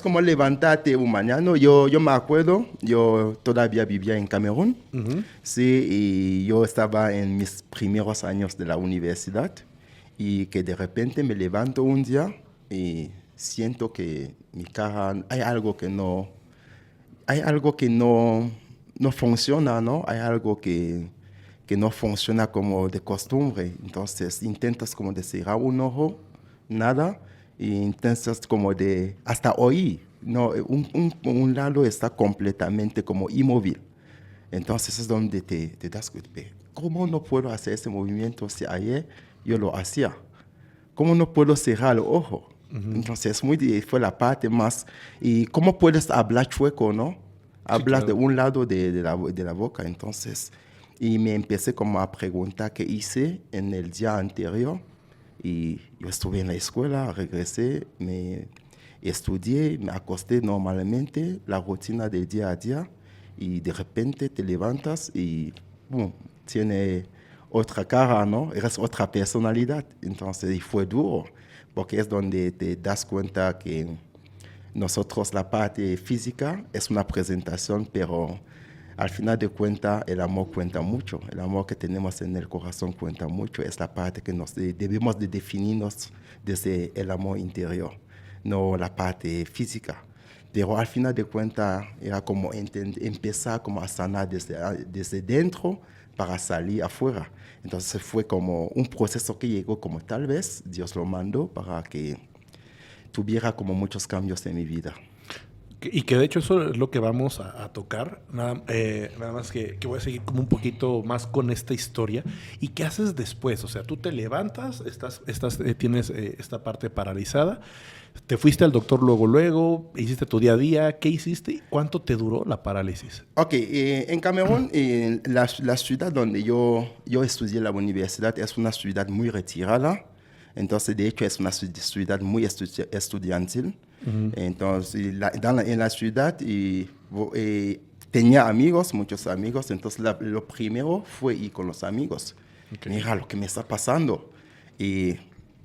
Como levantarte un mañana, yo me acuerdo, yo todavía vivía en Camerún, Ujú. sí, y yo estaba en mis primeros años de la universidad y que de repente me levanto un día y siento que mi cara, hay algo que no funciona, ¿no? Hay algo que no funciona como de costumbre. Entonces intentas como de cerrar un ojo, nada, e intentas como de hasta oír, ¿no? Un lado está completamente como inmóvil. Entonces es donde te das cuenta, ¿cómo no puedo hacer ese movimiento si ayer yo lo hacía? ¿Cómo no puedo cerrar el ojo? Entonces, fue la parte más. ¿Y cómo puedes hablar chueco, no? Sí, Hablas de claro. un lado de la boca. Entonces, y me empecé como a preguntar qué hice en el día anterior. Y yo estuve en la escuela, regresé, me estudié, me acosté normalmente, la rutina del día a día. Y de repente te levantas y, boom, tiene otra cara, ¿no? Eres otra personalidad. Entonces, y fue duro, porque es donde te das cuenta que nosotros la parte física es una presentación, pero al final de cuentas el amor cuenta mucho. El amor que tenemos en el corazón cuenta mucho. Es la parte que debemos de definirnos desde el amor interior, no la parte física. Pero al final de cuentas era como empezar como a sanar desde dentro para salir afuera. Entonces fue como un proceso que llegó como tal vez Dios lo mandó para que tuviera como muchos cambios en mi vida. Y que de hecho eso es lo que vamos a tocar. Nada más que voy a seguir como un poquito más con esta historia. ¿Y qué haces después? O sea, tú te levantas, tienes esta parte paralizada. Te fuiste al doctor luego, hiciste tu día a día. ¿Qué hiciste? ¿Cuánto te duró la parálisis? Ok, en Camerún, la ciudad donde yo estudié la universidad es una ciudad muy retirada. Entonces, de hecho, es una ciudad muy estudiantil. Ujú. Entonces, en la ciudad tenía amigos, muchos amigos. Entonces, lo primero fue ir con los amigos. Ok. Mira lo que me está pasando. Y,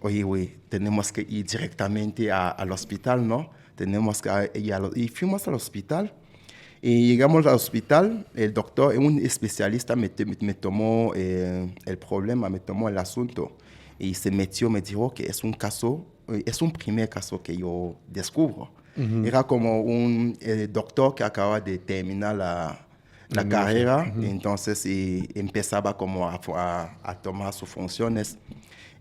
oye, güey, tenemos que ir directamente al hospital, ¿no? Tenemos que ir y fuimos al hospital. Y llegamos al hospital, el doctor, un especialista, me tomó el problema, me tomó el asunto y se metió, me dijo que es un caso, es un primer caso que yo descubro. Ujú. Era como un doctor que acaba de terminar La la universidad. carrera, Ujú. entonces y empezaba como a tomar sus funciones.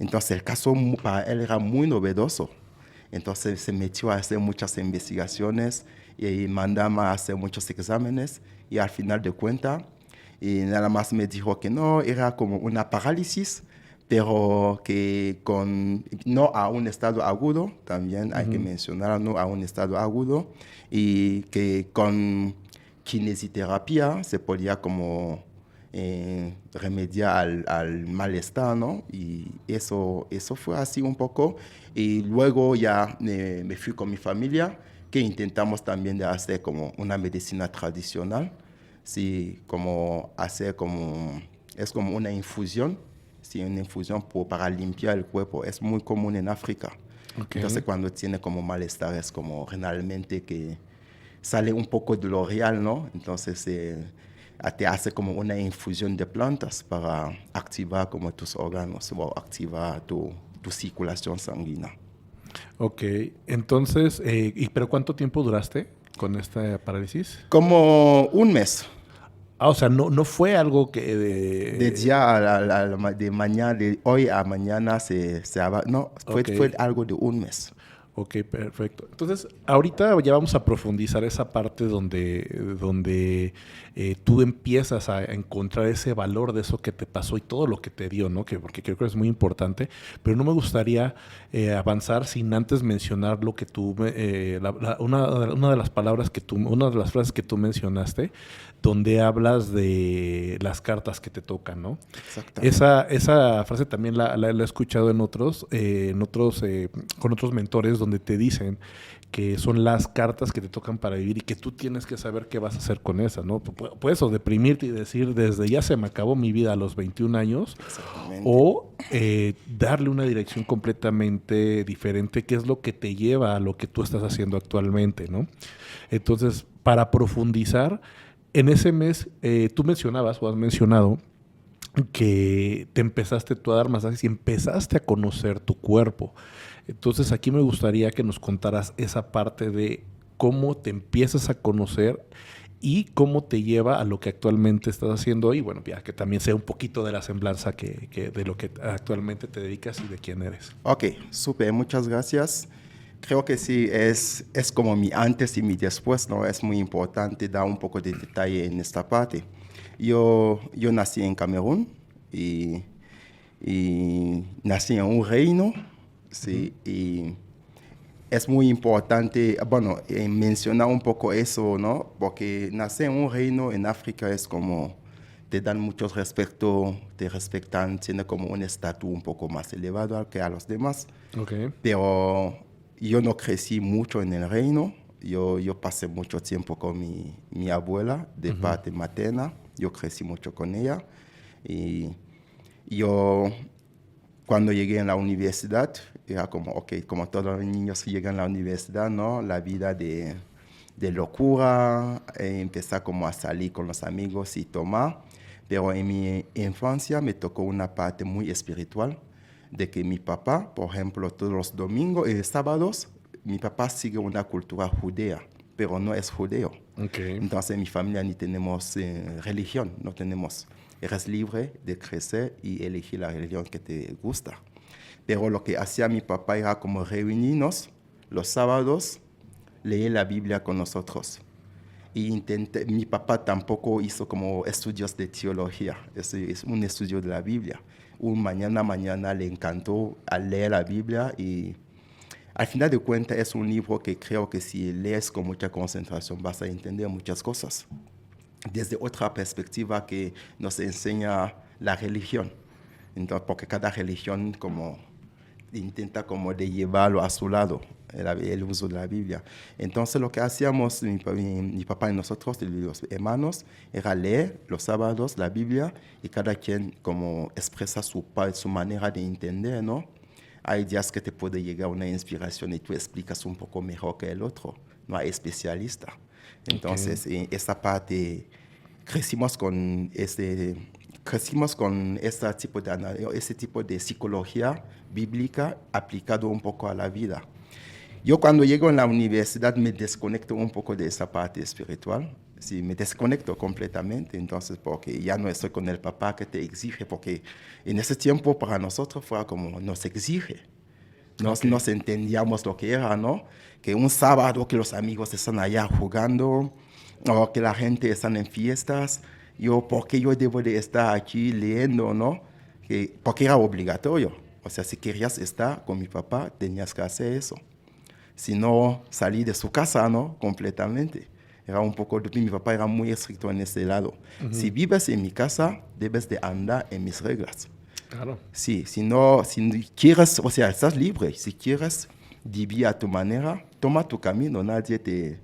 Entonces el caso para él era muy novedoso. Entonces se metió a hacer muchas investigaciones y mandamos a hacer muchos exámenes y al final de cuentas y nada más me dijo que no, era como una parálisis, pero que no a un estado agudo, también hay que Ujú. mencionar, no a un estado agudo, y que con kinesioterapia se podía como remediar al malestar, ¿no? Y eso fue así un poco. Y luego ya me fui con mi familia, que intentamos también de hacer como una medicina tradicional, sí, como hacer como, es como una infusión, sí, una infusión para limpiar el cuerpo. Es muy común en África. Ok. Entonces cuando tiene como malestar es como realmente que sale un poco de lo real, ¿no? Entonces te hace como una infusión de plantas para activar como tus órganos o activar tu circulación sanguínea. Ok. Entonces, ¿pero cuánto tiempo duraste con esta parálisis? Como un mes, Ah, o sea, no fue algo que de día de mañana, de hoy a mañana no, Ok, fue algo de un mes. ok, perfecto. Entonces, ahorita ya vamos a profundizar esa parte donde tú empiezas a encontrar ese valor de eso que te pasó y todo lo que te dio, ¿no? Porque creo que es muy importante, pero no me gustaría avanzar sin antes mencionar lo que tú, una de las palabras una de las frases que tú mencionaste, donde hablas de las cartas que te tocan, ¿no? Exactamente. Esa frase también la he escuchado en otros con otros mentores donde te dicen que son las cartas que te tocan para vivir y que tú tienes que saber qué vas a hacer con esas, ¿no? Puedes o deprimirte y decir, desde ya se me acabó mi vida a los 21 años, o darle una dirección completamente diferente, que es lo que te lleva a lo que tú estás haciendo actualmente, ¿no? Entonces, para profundizar, en ese mes tú mencionabas o has mencionado que te empezaste tú a dar masajes y empezaste a conocer tu cuerpo. Entonces aquí me gustaría que nos contaras esa parte de cómo te empiezas a conocer y cómo te lleva a lo que actualmente estás haciendo y bueno, ya que también sea un poquito de la semblanza que de lo que actualmente te dedicas y de quién eres. Ok, súper, muchas gracias. Creo que sí, es como mi antes y mi después, ¿no? Es muy importante dar un poco de detalle en esta parte. Yo nací en Camerún y nací en un reino, ¿sí? Y es muy importante, bueno, mencionar un poco eso, ¿no? Porque nacer en un reino en África es como, te dan mucho respeto, te respetan, tiene como un estatus un poco más elevado que a los demás. Okay. Pero yo no crecí mucho en el reino. Yo pasé mucho tiempo con mi abuela de parte materna. Yo crecí mucho con ella. Y yo, cuando llegué a la universidad, era como, ok, como todos los niños que llegan a la universidad, ¿no? La vida de locura, empezar como a salir con los amigos y tomar. Pero en mi infancia me tocó una parte muy espiritual, de que mi papá, por ejemplo, todos los domingos y sábados, mi papá sigue una cultura judía, pero no es judeo. Okay. Entonces en mi familia ni tenemos religión, no tenemos. Eres libre de crecer y elegir la religión que te gusta. Pero lo que hacía mi papá era como reunirnos los sábados, leer la Biblia con nosotros. Y mi papá tampoco hizo como estudios de teología, es un estudio de la Biblia. Mañana le encantó leer la Biblia y al final de cuentas es un libro que creo que si lees con mucha concentración vas a entender muchas cosas. Desde otra perspectiva que nos enseña la religión. Entonces, porque cada religión como intenta como de llevarlo a su lado, el uso de la Biblia. Entonces lo que hacíamos mi papá y nosotros, los hermanos, era leer los sábados la Biblia y cada quien como expresa su manera de entender, ¿no? Hay días que te puede llegar una inspiración y tú explicas un poco mejor que el otro, no hay especialista. Entonces, en esta parte crecimos con ese tipo de psicología bíblica aplicado un poco a la vida. Yo cuando llego a la universidad me desconecto un poco de esa parte espiritual. Sí, me desconecto completamente, entonces, porque ya no estoy con el papá que te exige, porque en ese tiempo para nosotros fue como nos exige. Nos entendíamos lo que era, ¿no? Que un sábado que los amigos están allá jugando, o que la gente está en fiestas, ¿por qué yo debo de estar aquí leyendo, no? Porque era obligatorio. O sea, si querías estar con mi papá, tenías que hacer eso. Si no, salí de su casa, ¿no? Completamente. Era un poco, mi papá era muy estricto en ese lado. Si vives en mi casa, debes de andar en mis reglas. Claro. Sí, si quieres, o sea, estás libre. Si quieres vivir a tu manera, toma tu camino. Nadie te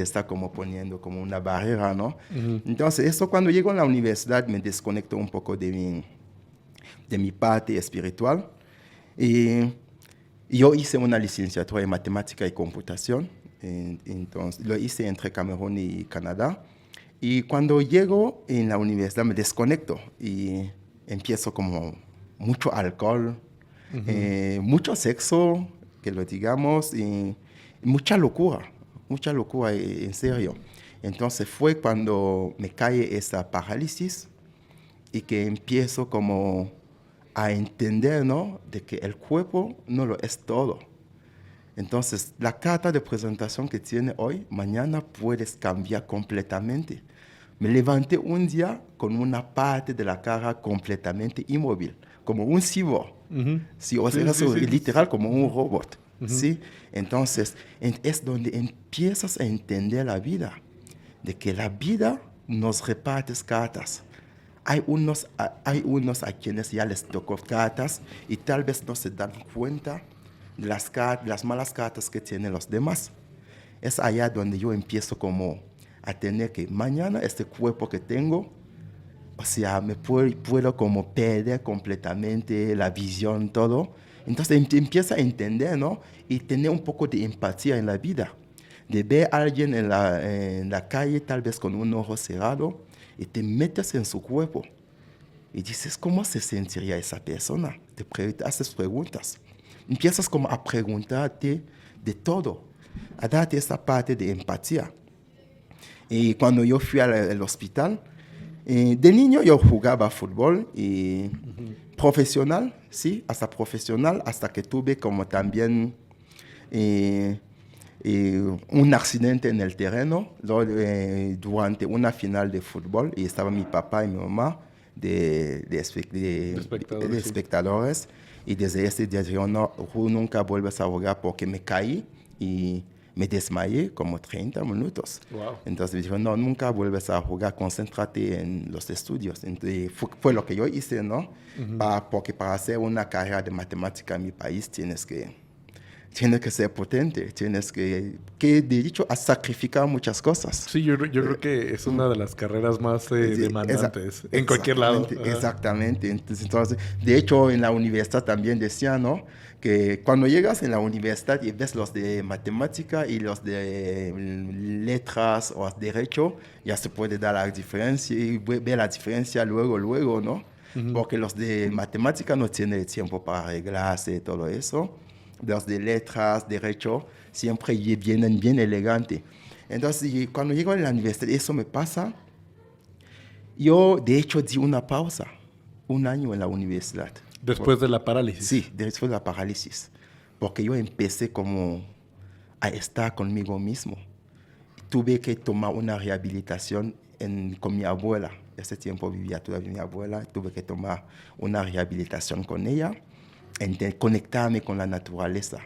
está como poniendo como una barrera, ¿no? Entonces, eso cuando llego a la universidad me desconecto un poco de mi parte espiritual. Y yo hice una licenciatura en matemática y computación. Entonces, lo hice entre Camerún y Canadá. Y cuando llego en la universidad me desconecto y empiezo como mucho alcohol, mucho sexo, que lo digamos, y mucha locura, en serio. Entonces fue cuando me cae esa parálisis y que empiezo como a entender, ¿no? De que el cuerpo no lo es todo. Entonces, la carta de presentación que tiene hoy, mañana puedes cambiar completamente. Me levanté un día con una parte de la cara completamente inmóvil, como un cyborg. Sí, o sea, literal como un robot. ¿Sí? Entonces, es donde empiezas a entender la vida, de que la vida nos reparte cartas. Hay unos a quienes ya les tocó cartas y tal vez no se dan cuenta las malas cartas que tienen los demás. Es allá donde yo empiezo como a tener que mañana este cuerpo que tengo, o sea, puedo como perder completamente la visión, todo. Entonces empieza a entender, ¿no? Y tener un poco de empatía en la vida. De ver a alguien en la calle, tal vez con un ojo cerrado, y te metes en su cuerpo. Y dices, ¿cómo se sentiría esa persona? Haces preguntas. Empiezas como a preguntarte de todo, a darte esa parte de empatía. Y cuando yo fui al hospital, de niño yo jugaba fútbol y profesional, sí, hasta que tuve como también un accidente en el terreno durante una final de fútbol y estaba mi papá y mi mamá de Espectadores, espectadores y desde ese día yo nunca vuelves a jugar porque me caí y me desmayé como 30 minutos. Wow. Entonces me dijo, no, nunca vuelves a jugar, concéntrate en los estudios. Entonces fue lo que yo hice, ¿no? Porque para hacer una carrera de matemática en mi país tienes que ser potente, tienes que de hecho, a sacrificar muchas cosas. Sí, yo creo que es una de las carreras más demandantes en cualquier lado. Exactamente. Entonces, de hecho, en la universidad también decía, ¿no? Que cuando llegas en la universidad y ves los de matemática y los de letras o derecho, ya se puede dar la diferencia y ver la diferencia luego, ¿no? Porque los de matemática no tienen tiempo para arreglarse y todo eso. Los de letras, derecho, siempre vienen bien elegantes. Entonces, cuando llego a la universidad, eso me pasa. Yo, de hecho, di una pausa, un año en la universidad. Después de la parálisis. Sí, después de la parálisis. Porque yo empecé como a estar conmigo mismo. Tuve que tomar una rehabilitación con mi abuela. Ese tiempo vivía todavía mi abuela. Tuve que tomar una rehabilitación con ella. Conectarme con la naturaleza.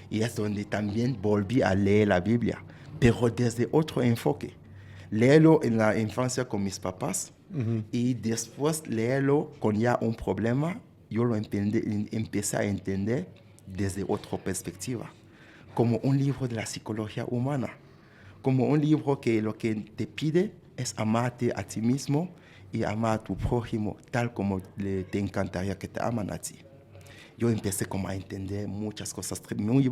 Y es donde también volví a leer la Biblia, pero desde otro enfoque. Leerlo en la infancia con mis papás y después leerlo con ya un problema, yo lo empecé a entender desde otra perspectiva, como un libro de la psicología humana, como un libro que lo que te pide es amarte a ti mismo y amar a tu prójimo tal como te encantaría que te aman a ti. Yo empecé como a entender muchas cosas muy